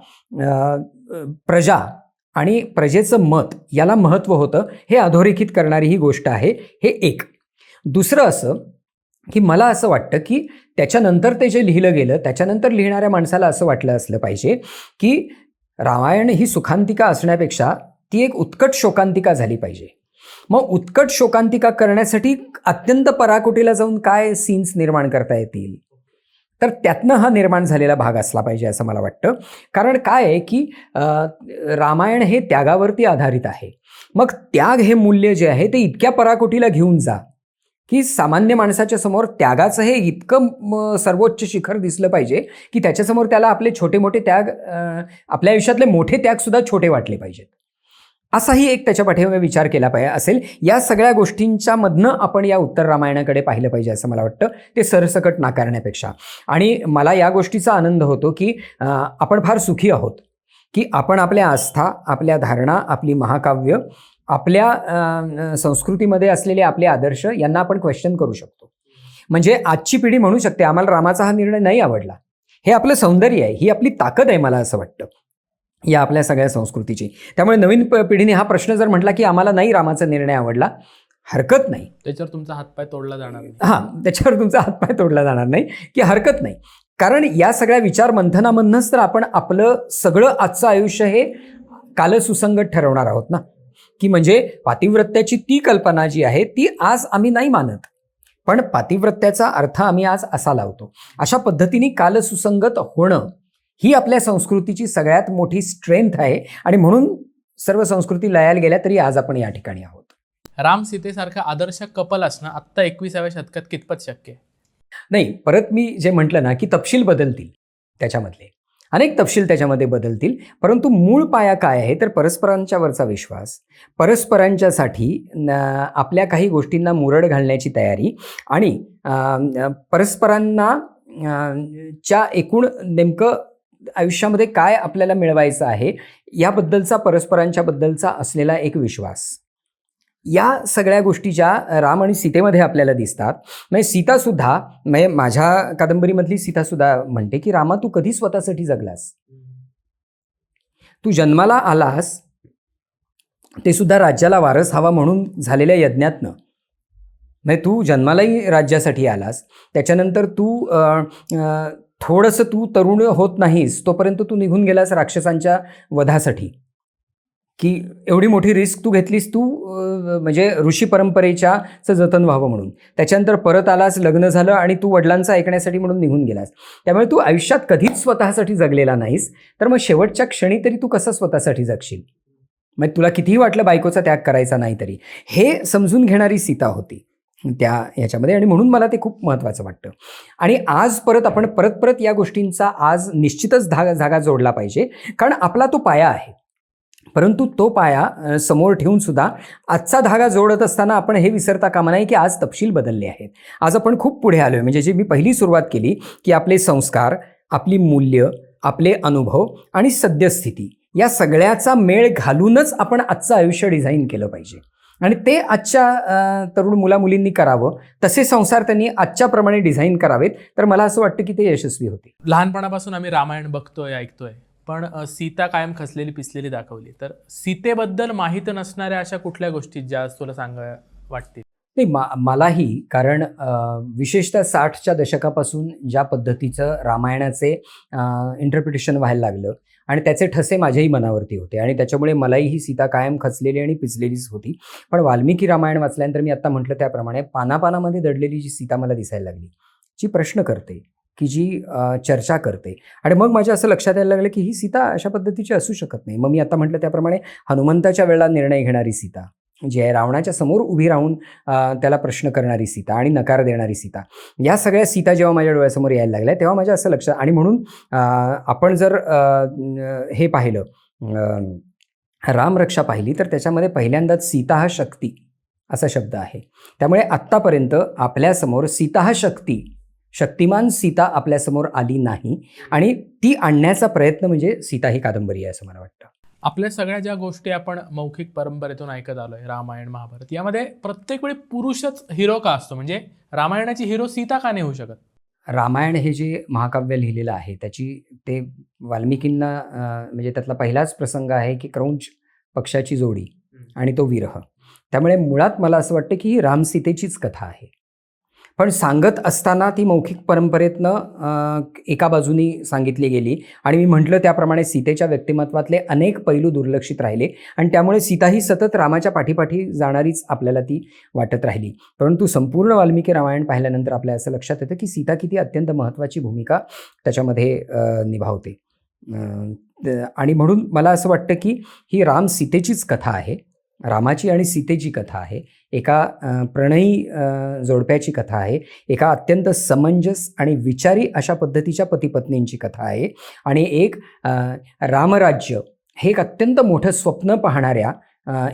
प्रजा आणि प्रजेचं मत याला महत्त्व होतं, हे अधोरेखित करणारी ही गोष्ट आहे. हे एक. दुसरं असं की मला असं वाटतं की त्याच्यानंतर ते जे लिहिलं गेलं, त्याच्यानंतर लिहिणाऱ्या माणसाला असं वाटलं असलं पाहिजे की रामायण ही सुखांतिका असण्यापेक्षा ती एक उत्कट शोकांतिका झाली पाहिजे. मग उत्कट शोकांतिका करण्यासाठी अत्यंत पराकोटीला जाऊन काय सीन्स निर्माण करता येतील, तर त्यातनं हा निर्माण झालेला भाग असला पाहिजे असं मला वाटतं. कारण काय आहे की रामायण हे त्यागावरती आधारित आहे. मग त्याग हे मूल्य जे आहे ते इतक्या पराकोटीला घेऊन जा की सामान्य माणसाच्या समोर त्यागाचं हे इतकं सर्वोच्च शिखर दिसलं पाहिजे की त्याच्यासमोर त्याला आपले छोटे मोठे त्याग, आपल्या आयुष्यातले मोठे त्यागसुद्धा छोटे वाटले पाहिजेत. असाही एक त्याच्या पाठीमागे विचार केला पाहिजे असेल. या सगळ्या गोष्टींच्या मधनं आपण या उत्तर रामायणाकडे पाहिलं पाहिजे असं मला वाटतं, ते सरसकट नाकारण्यापेक्षा. आणि मला या गोष्टीचा आनंद होतो की आपण फार सुखी आहोत की आपण आपल्या आस्था, आपल्या धारणा, आपली महाकाव्य, आपल्या संस्कृतीमध्ये असलेले आपले आदर्श यांना आपण क्वेश्चन करू शकतो. म्हणजे आजची पिढी म्हणू शकते आम्हाला रामाचा हा निर्णय नाही आवडला. हे आपलं सौंदर्य आहे, ही आपली ताकद आहे मला असं वाटतं या आपल्या सगळ्या संस्कृतीची. त्यामुळे नवीन पिढीने हा प्रश्न जर म्हटला की आम्हाला नाही रामाचा निर्णय आवडला, हरकत नाही. त्याच्यावर तुमचा हातपाय तोडला जाणार नाही. हां, त्याच्यावर तुमचा हातपाय तोडला जाणार नाही की हरकत नाही. कारण या सगळ्या विचार मंथनामधनंच तर आपण आपलं सगळं आजचं आयुष्य हे कालसुसंगत ठरवणार आहोत ना. की म्हणजे पातिव्रत्याची ती कल्पना जी आहे ती आज आम्ही नाही मानत, पण पातिव्रत्याचा अर्थ आम्ही आज असा लावतो. अशा पद्धतीने कालसुसंगत होणं ही आपल्या संस्कृतीची सगळ्यात मोठी स्ट्रेंथ आहे. आणि म्हणून सर्व संस्कृती लयाला गेल्या तरी आज आपण या ठिकाणी आहोत. राम सीतेसारखं आदर्श कपल असणं आत्ता 21व्या शतकात कितपत शक्य आहे? नाही, परत मी जे म्हटलं ना की तपशील बदलतील, त्याच्यामधले अनेक तपशील त्याच्यामध्ये बदलतील, परंतु मूळ पाया काय आहे तर परस्परांच्यावरचा विश्वास, परस्परांच्यासाठी आपल्या काही गोष्टींना मुरड घालण्याची तयारी आणि परस्परांना च्या एकूण नेमकं आयुष्यामध्ये काय आपल्याला मिळवायचं आहे याबद्दलचा, परस्परांच्या बद्दलचा असलेला एक विश्वास. या सगळ्या गोष्टी ज्या राम आणि सीतेमध्ये आपल्याला दिसतात. म्हणजे सीतासुद्धा, म्हणजे माझ्या कादंबरीमधली सीतासुद्धा म्हणते की रामा तू कधी स्वतःसाठी जगलास? तू जन्माला आलास ते सुद्धा राज्याला वारस हवा म्हणून झालेल्या यज्ञातनं. म्हणजे तू जन्मालाही राज्यासाठी आलास, त्याच्यानंतर तू थोडंसं तू तरुण होत नाहीस तोपर्यंत तू निघून गेलास राक्षसांच्या वधासाठी, की एवढी मोठी रिस्क तू घेतलीस, तू म्हणजे ऋषी परंपरेच्याचं जतन व्हावं म्हणून. त्याच्यानंतर परत आलास, लग्न झालं आणि तू वडिलांचं ऐकण्यासाठी म्हणून निघून गेलास. त्यामुळे तू आयुष्यात कधीच स्वतःसाठी जगलेला नाहीस, तर मग शेवटच्या क्षणी तरी तू कसं स्वतःसाठी जगशील? मग तुला कितीही वाटलं बायकोचा त्याग करायचा नाही तरी, हे समजून घेणारी सीता होती त्या ह्याच्यामध्ये. आणि म्हणून मला ते खूप महत्त्वाचं वाटतं. आणि आज आपण परत या गोष्टींचा आज निश्चितच धागा जोडला पाहिजे, कारण आपला तो पाया आहे. परंतु तो पाया समोर ठेवून सुद्धा आजचा धागा जोडत असताना आपण हे विसरता कामा नये की आज तपशील बदलले आहेत. आज आपण खूप पुढे आलो आहे. म्हणजे जे मी पहिली सुरुवात केली की आपले संस्कार, आपली मूल्य, आपले अनुभव आणि सद्यस्थिती या सगळ्याचा मेळ घालूनच आपण आजचं आयुष्य डिझाईन केलं पाहिजे. आणि ते आजच्या तरुण मुलामुलींनी करावं, तसे संसार त्यांनी आजच्याप्रमाणे डिझाईन करावेत, तर मला असं वाटतं की ते यशस्वी होते. लहानपणापासून आम्ही रामायण बघतोय, ऐकतोय, पण सीता कायम खचलेली पिसलेली दाखवली. तर सीतेबद्दल माहीत नसणाऱ्या अशा कुठल्या गोष्टी ज्या तुला सांगा वाटतील? नाही, मलाही, कारण विशेषतः 60च्या दशकापासून ज्या पद्धतीचं रामायणाचे इंटरप्रिटेशन व्हायला लागलं आणि त्याचे ठसे माझ्याही मनावरती होते आणि त्याच्यामुळे मलाही ही सीता कायम खचलेली आणि पिचलेलीच होती. पण वाल्मिकी रामायण वाचल्यानंतर मी आत्ता म्हटलं त्याप्रमाणे पानापानामध्ये दडलेली जी सीता मला दिसायला लागली, जी प्रश्न करते, की जी चर्चा करते. आणि मग माझ्या असं लक्षात यायला लागलं की ही सीता अशा पद्धतीची असू शकत नाही. मग मी आता म्हटलं त्याप्रमाणे हनुमंताच्या वेळेला निर्णय घेणारी सीता, जी आहे रावणाच्या समोर उभी राहून त्याला प्रश्न करणारी सीता आणि नकार देणारी सीता, या सगळ्या सीता जेव्हा माझ्या डोळ्यासमोर यायला लागल्या तेव्हा माझ्या असं लक्षात. आणि म्हणून आपण जर हे पाहिलं, रामरक्षा पाहिली, तर त्याच्यामध्ये पहिल्यांदाच सीता हा शक्ती असा शब्द आहे. त्यामुळे आत्तापर्यंत आपल्यासमोर सीता हा शक्तिमान सीता आपल्यासमोर आली नाही आणि ती आणण्याचा प्रयत्न म्हणजे सीता ही कादंबरी आहे असं मला वाटतं. आपल्या सगळ्या ज्या गोष्टी आपण मौखिक परंपरेतून ऐकत आलोय, रामायण महाभारत, यामध्ये प्रत्येक वेळी पुरुषच हिरो का असतो? म्हणजे रामायणाची हिरो सीता का नाही होऊ शकत? रामायण हे जे महाकाव्य लिहिलेलं आहे त्याची ते वाल्मिकींना म्हणजे त्यातला पहिलाच प्रसंग आहे की क्रौंच पक्षाची जोडी आणि तो विरह. त्यामुळे मुळात मला असं वाटतं की ही रामसीतेचीच कथा आहे. पण सांगत असताना ती मौखिक परंपरेतनं एका बाजूनी सांगितली गेली आणि मी म्हटलं त्याप्रमाणे सीतेच्या व्यक्तिमत्वातले अनेक पैलू दुर्लक्षित राहिले आणि त्यामुळे सीता ही सतत रामाच्या पाठीपाठी जाणारीच आपल्याला ती वाटत राहिली. परंतु संपूर्ण वाल्मिकी रामायण पाहिल्यानंतर आपल्या असं लक्षात येतं की सीता किती अत्यंत महत्त्वाची भूमिका त्याच्यामध्ये निभावते. आणि म्हणून मला असं वाटतं की ही राम सीतेचीच कथा आहे, रामाची आणि सीतेची कथा आहे, एका प्रणयी जोडप्याची कथा आहे, एका अत्यंत समंजस आणि विचारी अशा पद्धतीच्या पतीपत्नींची कथा आहे आणि एक रामराज्य हे एक अत्यंत मोठं स्वप्न पाहणाऱ्या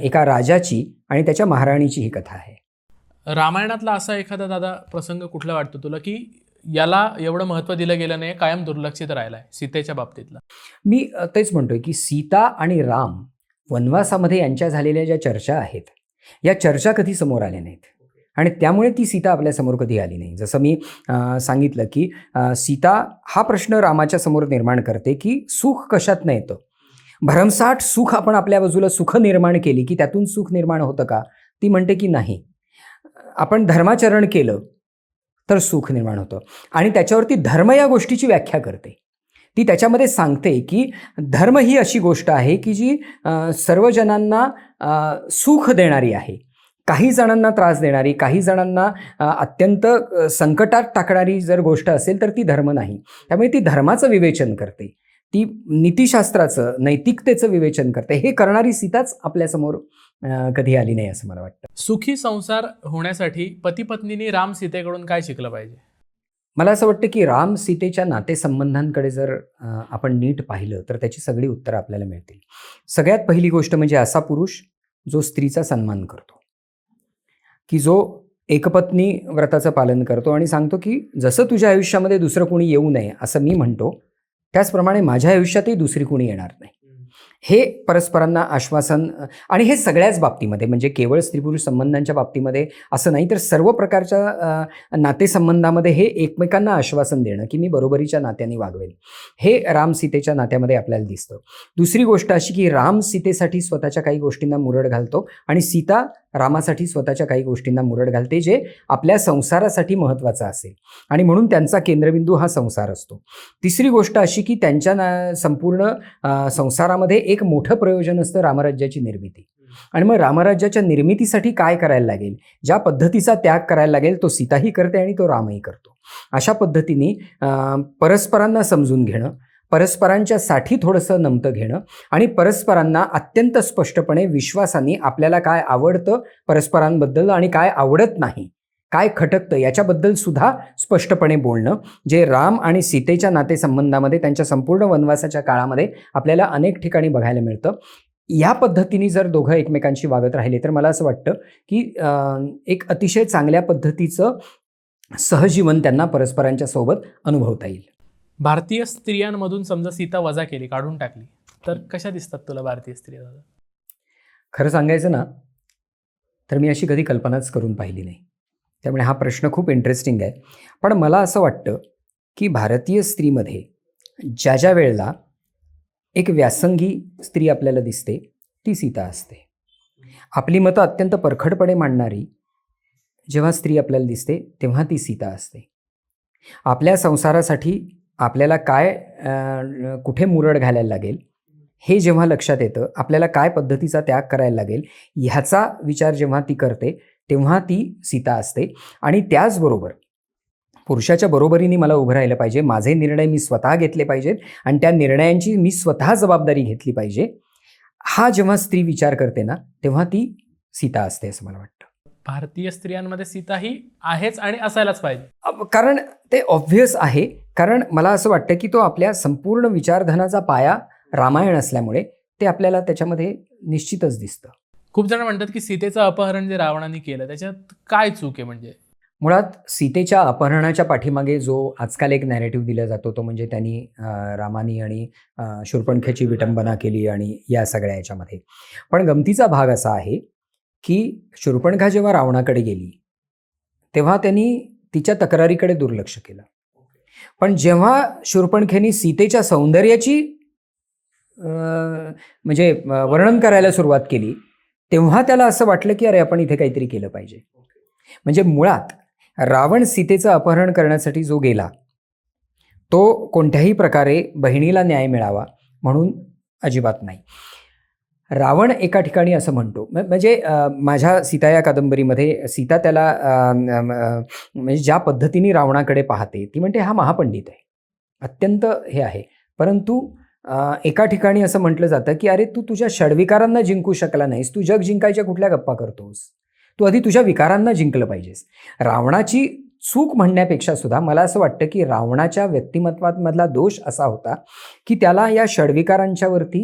एका राजाची आणि त्याच्या महाराणीची ही कथा आहे. रामायणातला असा एखादा दादा प्रसंग कुठला वाटतो तुला की याला एवढं महत्त्व दिलं गेलं नाही, कायम दुर्लक्षित राहिलाय सीतेच्या बाबतीतला? मी तेच म्हणतोय की सीता आणि राम वनवासामध्ये यांच्या झालेल्या ज्या चर्चा आहेत या चर्चा कधी समोर आल्या नाहीत आणि त्यामुळे ती सीता आपल्यासमोर कधी आली नाही. जसं मी सांगितलं की सीता हा प्रश्न रामाच्या समोर निर्माण करते की सुख कशातनं येतं, भरमसाठ सुख आपण आपल्या बाजूला सुख निर्माण केली की त्यातून सुख निर्माण होतं का? ती म्हणते की नाही, आपण धर्माचरण केलं तर सुख निर्माण होतं आणि त्याच्यावरती धर्म या गोष्टीची व्याख्या करते. ती त्याच्यामध्ये सांगते की धर्म ही अशी गोष्ट आहे की जी सर्व जणांना सुख देणारी आहे, काही जणांना त्रास देणारी, काही जणांना अत्यंत संकटात टाकणारी जर गोष्ट असेल तर ती धर्म नाही. त्यामुळे ती धर्माचं विवेचन करते, ती नीतिशास्त्राचं नैतिकतेचं विवेचन करते. हे करणारी सीताच आपल्यासमोर कधी आली नाही असं मला वाटतं. सुखी संसार होण्यासाठी पती पत्नींनी राम सीतेकडून काय शिकलं पाहिजे? मला असं वाटतं की राम सीतेच्या नातेसंबंधांकडे जर आपण नीट पाहिलं तर त्याची सगळी उत्तरं आपल्याला मिळतील. सगळ्यात पहिली गोष्ट म्हणजे असा पुरुष जो स्त्रीचा सन्मान करतो, की जो एकपत्नी व्रताचं पालन करतो आणि सांगतो की जसं तुझ्या आयुष्यामध्ये दुसरं कोणी येऊ नये असं मी म्हणतो, त्याचप्रमाणे माझ्या आयुष्यातही दुसरी कोणी येणार नाही. हे परस्परांना आश्वासन, आणि हे सगळ्याच बाबतीमध्ये, म्हणजे केवळ स्त्री पुरुष संबंधांच्या बाबतीमध्ये असं नाही तर सर्व प्रकारच्या नातेसंबंधामध्ये हे एकमेकांना आश्वासन देणं की मी बरोबरीच्या नात्याने वागवेल, हे राम सीतेच्या नात्यामध्ये आपल्याला दिसतं. दुसरी गोष्ट अशी की राम सीतेसाठी स्वतःच्या काही गोष्टींना मुरड घालतो आणि सीता रामासाठी स्वतःच्या काही गोष्टींना मुरड घालते जे आपल्या संसारासाठी महत्त्वाचं असेल आणि म्हणून त्यांचा केंद्रबिंदू हा संसार असतो. तिसरी गोष्ट अशी की त्यांच्या संपूर्ण संसारामध्ये एक मोठं प्रयोजन असतं रामराज्याची निर्मिती. आणि मग रामराज्याच्या निर्मितीसाठी काय करायला लागेल, ज्या पद्धतीचा त्याग करायला लागेल तो सीताही करते आणि तो रामही करतो. अशा पद्धतीने परस्परांना समजून घेणं, परस्परांच्यासाठी थोडंसं नमतं घेणं आणि परस्परांना अत्यंत स्पष्टपणे विश्वासाने आपल्याला काय आवडतं परस्परांबद्दल आणि काय आवडत नाही, काय खटकतं याच्याबद्दल सुद्धा स्पष्टपणे बोलणं, जे राम आणि सीतेच्या नातेसंबंधामध्ये त्यांच्या संपूर्ण वनवासाच्या काळामध्ये आपल्याला अनेक ठिकाणी बघायला मिळतं. या पद्धतीने जर दोघं एकमेकांशी वागत राहिले तर मला असं वाटतं की एक अतिशय चांगल्या पद्धतीचं सहजीवन त्यांना परस्परांच्या सोबत अनुभवता येईल. भारतीय स्त्रियांमधून समजा सीता वजा केली, काढून टाकली, तर कशा दिसतात तुला भारतीय स्त्रिया? खरं सांगायचं ना तर मी अशी कधी कल्पनाच करून पाहिली नाही, त्यामुळे हा प्रश्न खूप इंटरेस्टिंग आहे. पण मला असं वाटतं की भारतीय स्त्रीमध्ये ज्या ज्या वेळेला एक व्यासंगी स्त्री आपल्याला दिसते ती सीता असते. आपली मतं अत्यंत परखडपणे मांडणारी जेव्हा स्त्री आपल्याला दिसते तेव्हा ती सीता असते. आपल्या संसारासाठी आपल्याला काय कुठे मुरड घालायला लागेल हे जेव्हा लक्षात येतं, आपल्याला काय पद्धतीचा त्याग करायला लागेल ह्याचा विचार जेव्हा ती करते तेव्हा ती सीता असते. आणि त्याचबरोबर पुरुषाच्या बरोबरीने मला उभं राहिलं पाहिजे, माझे निर्णय मी स्वतः घेतले पाहिजेत आणि त्या निर्णयांची मी स्वतः जबाबदारी घेतली पाहिजे, हा जेव्हा स्त्री विचार करते ना तेव्हा ती सीता असते असं मला वाटतं. भारतीय स्त्रियांमध्ये सीता ही आहेच आणि असायलाच पाहिजे, कारण ते ऑब्व्हियस आहे. कारण मला असं वाटतं की तो आपल्या संपूर्ण विचारधनाचा पाया रामायण असल्यामुळे ते आपल्याला त्याच्यामध्ये निश्चितच दिसतं. खूप जण म्हणतात की सीतेचं अपहरण जे रावणाने केलं त्याच्यात काय चूक आहे? म्हणजे मुळात सीतेच्या अपहरणाच्या पाठीमागे जो आजकाल एक नॅरेटिव्ह दिला जातो तो म्हणजे त्यांनी रामानी आणि शूर्पणखेची विटंबना केली आणि या सगळ्या याच्यामध्ये. पण गमतीचा भाग असा आहे की शूर्पणखा जेव्हा रावणाकडे गेली तेव्हा त्यांनी तिच्या तक्रारीकडे दुर्लक्ष केलं. पण जेव्हा शूर्पणखेनी सीतेच्या सौंदर्याची म्हणजे वर्णन करायला सुरुवात केली तेव्हा त्याला असं वाटलं की अरे आपण इथे काहीतरी केलं पाहिजे. म्हणजे मुळात रावण सीतेचं अपहरण करण्यासाठी जो गेला तो कोणत्याही प्रकारे बहिणीला न्याय मिळावा म्हणून अजिबात नाही. रावण एका ठिकाणी असं म्हणतो म्हणजे माझ्या सीता या कादंबरीमध्ये सीता त्याला म्हणजे ज्या पद्धतीने रावणाकडे पाहते ती म्हणते हा महापंडित आहे, अत्यंत हे आहे. परंतु एका ठिकाणी असं म्हटलं जातं की अरे तू तुझ्या षड्विकारांना जिंकू शकला नाहीस, तू जग जिंकायच्या कुठल्या गप्पा करतोस, तू आधी तुझ्या विकारांना जिंकलं पाहिजेस. रावणाची चूक म्हणण्यापेक्षा सुद्धा मला असं वाटतं की रावणाच्या व्यक्तिमत्वामधला दोष असा होता की त्याला या षड्विकारांच्यावरती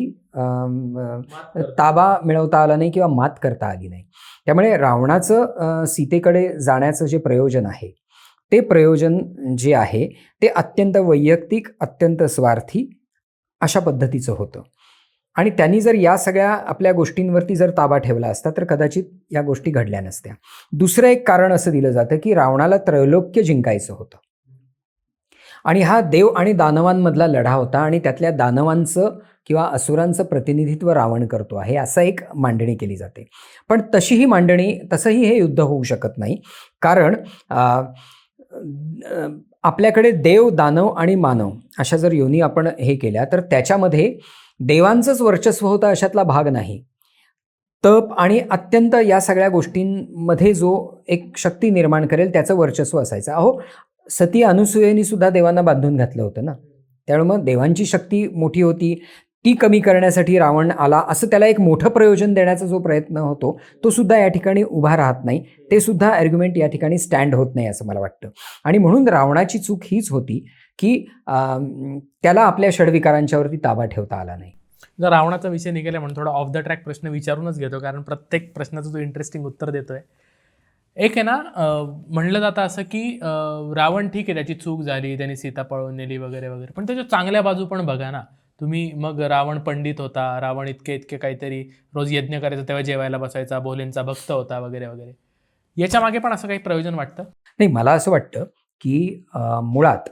ताबा मिळवता आला नाही किंवा मात करता आली नाही. त्यामुळे रावणाचं सीतेकडे जाण्याचं जे प्रयोजन आहे ते प्रयोजन जे आहे ते अत्यंत वैयक्तिक, अत्यंत स्वार्थी अशा पद्धतीचं होतं. आणि त्यांनी जर या सगळ्या आपल्या गोष्टींवरती जर ताबा ठेवला असता तर कदाचित या गोष्टी घडल्या नसत्या. दुसरं एक कारण असं दिलं जातं की रावणाला त्रैलोक्य जिंकायचं होतं आणि हा देव आणि दानवांमधला लढा होता आणि त्यातल्या दानवांचं किंवा असुरांचं प्रतिनिधित्व रावण करतो आहे असं एक मांडणी केली जाते. पण तशीही मांडणी, तसंही हे युद्ध होऊ शकत नाही. कारण आपल्याकडे देव, दानव आणि मानव अशा जर योनी आपण हे केल्या तर त्याच्यामध्ये देवांचंच वर्चस्व होतं अशातला भाग नाही. तप आणि अत्यंत या सगळ्या गोष्टींमध्ये जो एक शक्ती निर्माण करेल त्याचं वर्चस्व असायचं. अहो सती अनुसूयेनी सुद्धा देवांना बांधून घातलं होतं ना. त्यामुळे मग देवांची शक्ती मोठी होती, ती कमी करण्यासाठी रावण आला असं त्याला एक मोठं प्रयोजन देण्याचा जो प्रयत्न होतो तो सुद्धा या ठिकाणी उभा राहत नाही. ते सुद्धा आर्ग्युमेंट या ठिकाणी स्टँड होत नाही असं मला वाटतं. आणि म्हणून रावणाची चूक हीच होती की त्याला आपल्या षड्विकारांच्यावरती ताबा ठेवता आला नाही. जर रावणाचा विषय निघाला म्हणून थोडा ऑफ द ट्रॅक प्रश्न विचारूनच घेतो कारण प्रत्येक प्रश्नाचं तो इंटरेस्टिंग उत्तर देतोय. एक आहे ना म्हणलं जातं असं की रावण ठीक आहे त्याची चूक झाली, त्यांनी सीता पळवून नेली वगैरे वगैरे, पण त्याच्या चांगल्या बाजू पण बघा ना तुम्ही. मग रावण पंडित होता, रावण इतके काहीतरी रोज यज्ञ करायचा, तेव्हा जेवायला बसायचा, भोलेंचा भक्त होता वगैरे वगैरे. याच्या मागे पण असं काही प्रयोजन वाटतं? नाही, मला असं वाटतं की मुळात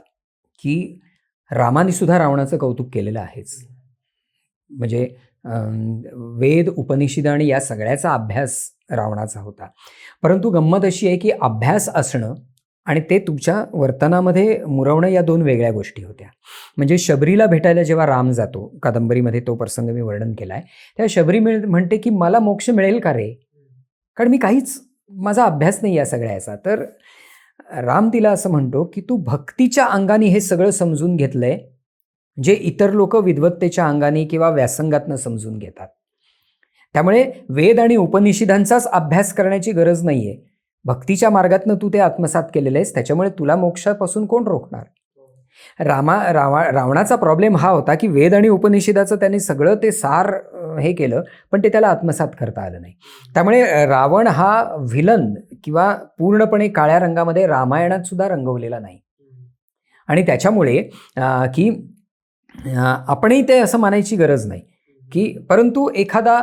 की रामाने सुद्धा रावणाचं कौतुक केलेलं आहेच. म्हणजे वेद, उपनिषद आणि या सगळ्याचा अभ्यास रावणाचा होता. परंतु गंमत अशी आहे की अभ्यास असणं आणि ते तुमच्या वर्तनामध्ये मुरवणं या दोन वेगळ्या गोष्टी होत्या. म्हणजे शबरीला भेटायला जेव्हा राम जातो, कादंबरीमध्ये तो प्रसंग मी वर्णन केला आहे, तेव्हा शबरी म्हणते की मला मोक्ष मिळेल का रे, कारण मी काहीच, माझा अभ्यास नाही या सगळ्याचा. तर राम तिला असं म्हणतो की तू भक्तीच्या अंगाने हे सगळं समजून घेतलंय जे इतर लोक विद्वत्तेच्या अंगाने किंवा व्यासंगातनं समजून घेतात. त्यामुळे वेद आणि उपनिषदांचाच अभ्यास करण्याची गरज नाहीये. भक्तीच्या मार्गातनं तू ते आत्मसात केलेलं आहेस, त्याच्यामुळे तुला मोक्षापासून कोण रोखणार. रावणाचा प्रॉब्लेम हा होता की वेद आणि उपनिषदाचं त्याने सगळं ते सार हे केलं पण ते त्याला आत्मसात करता आलं नाही. त्यामुळे रावण हा व्हिलन किंवा पूर्णपणे काळ्या रंगामध्ये रामायणात सुद्धा रंगवलेला नाही. आणि त्याच्यामुळे की आपणही ते असं मानायची गरज नाही की, परंतु एखादा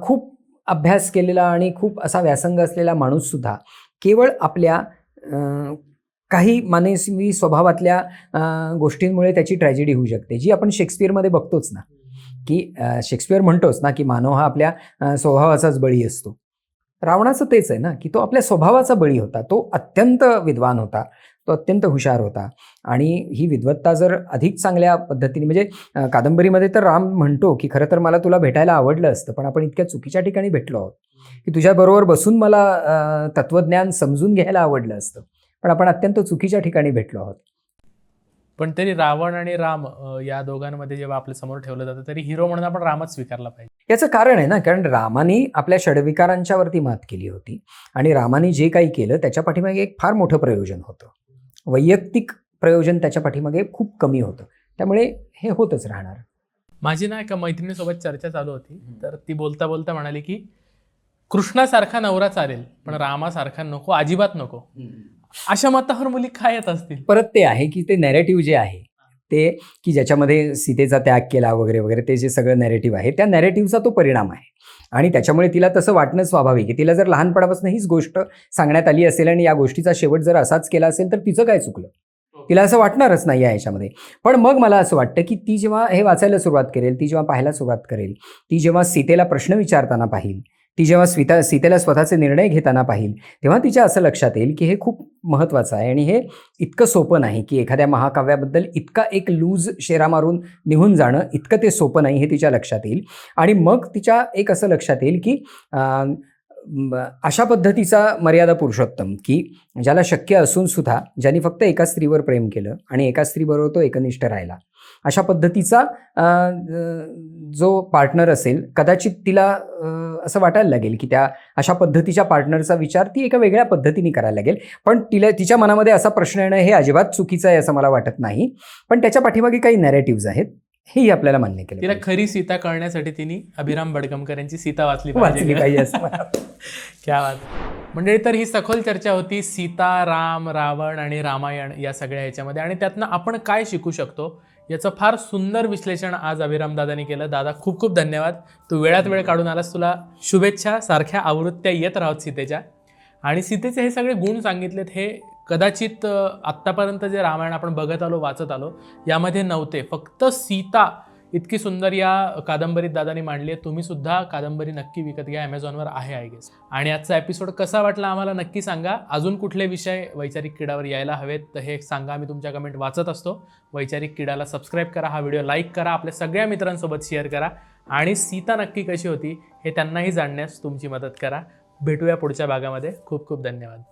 खूप अभ्यास केलेला आणि खूप असा व्यासंग असलेला माणूससुद्धा केवळ आपल्या काही मानवी स्वभावातल्या गोष्टींमुळे त्याची ट्रॅजेडी होऊ शकते, जी आपण शेक्सपियरमध्ये बघतोच ना. की शेक्सपियर म्हणतोच ना की मानव हा आपल्या स्वभावाचाच बळी असतो. रावणाचं तेच आहे ना की तो आपल्या स्वभावाचा बळी होता. तो अत्यंत विद्वान होता, तो अत्यंत हुशार होता. आणि ही विद्वत्ता जर अधिक चांगल्या पद्धतीने, म्हणजे कादंबरीमध्ये तर राम म्हणतो की खरं तर मला तुला भेटायला आवडलं असतं पण आपण इतक्या चुकीच्या ठिकाणी भेटलो आहोत की तुझ्याबरोबर बसून मला तत्वज्ञान समजून घ्यायला आवडलं असतं पण आपण अत्यंत चुकीच्या ठिकाणी भेटलो आहोत. पण तरी रावण आणि राम या दोघांमध्ये जेव्हा आपल्या समोर ठेवलं जातं तरी हिरो म्हणून आपण रामच स्वीकारला पाहिजे. याचं कारण आहे ना, कारण रामाने आपल्या षड्विकारांच्या वरती मात केली होती आणि रामाने जे काही केलं त्याच्या पाठीमागे एक फार मोठं प्रयोजन होतं. वैयक्तिक प्रयोजन त्याच्या पाठीमागे खूप कमी होतं. त्यामुळे हे होतच राहणार. माझी ना एका मैत्रिणीसोबत चर्चा चालू होती, तर ती बोलता बोलता म्हणाली की कृष्णासारखा नवरा चालेल पण रामासारखा नको, अजिबात नको. अशा मतावर मुली काय येत असतील? परत ते आहे की ते नॅरेटिव्ह जे आहे ते की ज्याच्यामध्ये सीतेचा त्याग केला वगैरे वगैरे ते जे सगळं नॅरेटिव्ह आहे त्या नॅरेटिव्हचा तो परिणाम आहे आणि त्याच्यामुळे तिला तसं वाटणं स्वाभाविक आहे. तिला जर लहानपणापासून हीच गोष्ट सांगण्यात आली असेल आणि या गोष्टीचा शेवट जर असाच केला असेल तर तिचं काय चुकलं, तिला असं वाटणारच नाही आहे ह्याच्यामध्ये. पण मग मला असं वाटतं की ती जेव्हा हे वाचायला सुरुवात करेल, ती जेव्हा पाहायला सुरुवात करेल, ती जेव्हा सीतेला प्रश्न विचारताना पाहिल, ती जेव्हा सीतेला स्वतःचे निर्णय घेताना पाहिल, तेव्हा तिच्या असं लक्षात येईल की हे खूप महत्त्वाचं आहे आणि हे इतकं सोपं नाही की एखाद्या महाकाव्याबद्दल इतका एक लूज शेरा मारून निघून जाणं इतकं ते सोपं नाही हे तिच्या लक्षात येईल. आणि मग तिच्या एक असं लक्षात येईल की अशा पद्धतीचा मर्यादा पुरुषोत्तम की ज्याला शक्य असून सुद्धा ज्यांनी फक्त एका स्त्रीवर प्रेम केलं आणि एका स्त्रीबरोबर तो एकनिष्ठ राहिला, अशा पद्धतीचा जो पार्टनर असेल कदाचित तिला असं वाटायला लागेल की त्या अशा पद्धतीच्या पार्टनरचा विचार ती एका वेगळ्या पद्धतीने करायला लागेल. पण तिच्या मनामध्ये असा प्रश्न येणं हे अजिबात चुकीचं आहे असं मला वाटत नाही. पण त्याच्या पाठीमागे काही नॅरेटिव्ज आहेत हेही आपल्याला मान्य केलं. तिला खरी सीता कळण्यासाठी तिने अभिराम बडगमकर यांची सीता वाचली पाहिजे असं क्या बात. म्हणजे तर ही सखोल चर्चा होती सीता, राम, रावण आणि रामायण या सगळ्या ह्याच्यामध्ये आणि त्यातनं आपण काय शिकू शकतो याचं फार सुंदर विश्लेषण आज अभिराम दादांनी केलं. दादा खूप खूप धन्यवाद. तू वेळात वेळ काढून आलास. तुला शुभेच्छा. सारख्या आवृत्त्या येत राहत सीतेच्या आणि सीतेचे हे सगळे गुण सांगितलेत हे कदाचित आत्तापर्यंत जे रामायण आपण बघत आलो वाचत आलो यामध्ये नव्हते. फक्त सीता इतकी सुंदर या कादंबरीत दादांनी मांडली आहे. तुम्ही सुद्धा कादंबरी नक्की विकत घ्या, ॲमेझॉनवर आहे आय गेस. आणि आजचा एपिसोड कसा वाटला आम्हाला नक्की सांगा. अजून कुठले विषय वैचारिक किडावर यायला हवेत तर हे सांगा, आम्ही तुमच्या कमेंट वाचत असतो. वैचारिक किडाला सबस्क्राईब करा, हा व्हिडिओ लाईक करा, आपल्या सगळ्या मित्रांसोबत शेअर करा आणि सीता नक्की कशी होती हे त्यांनाही जाणण्यास तुमची मदत करा. भेटूया पुढच्या भागामध्ये. खूप खूप धन्यवाद.